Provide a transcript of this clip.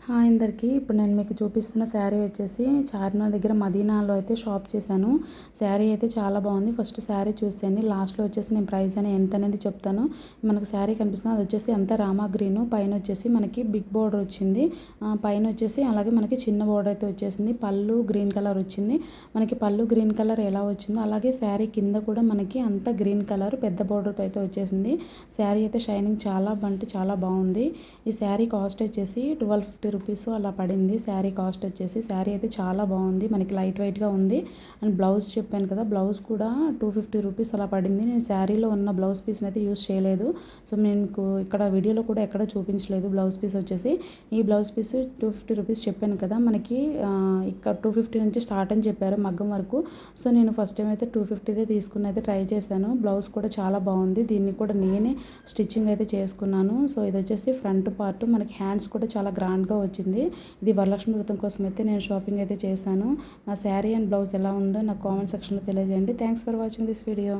Hi అందరికీ. ఇప్పుడు నేను మీకు చూపిస్తున్న శారీ వచ్చేసి చార్మినార్ దగ్గర మదీనాలో అయితే షాప్ చేశాను. శారీ అయితే చాలా బాగుంది. ఫస్ట్ శారీ చూసేయండి. లాస్ట్లో వచ్చేసి నేను ప్రైస్ ఎంత అనేది చెప్తాను. మనకు శారీ కనిపిస్తుంది, అది వచ్చేసి అంతా రామా గ్రీను, పైన వచ్చేసి మనకి బిగ్ బోర్డర్ వచ్చింది. పైన వచ్చేసి అలాగే మనకి చిన్న బోర్డర్ అయితే వచ్చేసింది. పళ్ళు గ్రీన్ కలర్ వచ్చింది. మనకి పళ్ళు గ్రీన్ కలర్ ఎలా వచ్చిందో అలాగే శారీ కింద కూడా మనకి అంతా గ్రీన్ కలర్ పెద్ద బోర్డర్తో అయితే వచ్చేసింది. శారీ అయితే షైనింగ్ చాలా బాగుంది. ఈ శారీ కాస్ట్ వచ్చేసి 1250 రూపీస్ అలా పడింది. శారీ కాస్ట్ వచ్చేసి శారీ అయితే చాలా బాగుంది. మనకి లైట్ వెయిట్గా ఉంది. అండ్ బ్లౌజ్ చెప్పాను కదా, బ్లౌజ్ కూడా 250 రూపీస్ అలా పడింది. నేను శారీలో ఉన్న బ్లౌజ్ పీస్ని అయితే యూస్ చేయలేదు. సో మీకు ఇక్కడ వీడియోలో కూడా ఎక్కడ చూపించలేదు బ్లౌజ్ పీస్ వచ్చేసి. ఈ బ్లౌజ్ పీస్ 250 రూపీస్ చెప్పాను కదా, మనకి ఇక్కడ 250 నుంచి స్టార్ట్ అని చెప్పారు మగ్గం వరకు. సో నేను ఫస్ట్ టైం అయితే 250దే తీసుకుని అయితే ట్రై చేశాను. బ్లౌజ్ కూడా చాలా బాగుంది. దీన్ని కూడా నేనే స్టిచ్చింగ్ అయితే చేసుకున్నాను. సో ఇది వచ్చేసి ఫ్రంట్ పార్ట్, మనకి హ్యాండ్స్ కూడా చాలా గ్రాండ్గా వచ్చింది. ఇది వరలక్ష్మి వ్రతం కోసం అయితే నేను షాపింగ్ అయితే చేశాను. నా శారీ అండ్ బ్లౌజ్ ఎలా ఉందో నాకు కామెంట్ సెక్షన్లో తెలియజేయండి. Thanks for watching this video.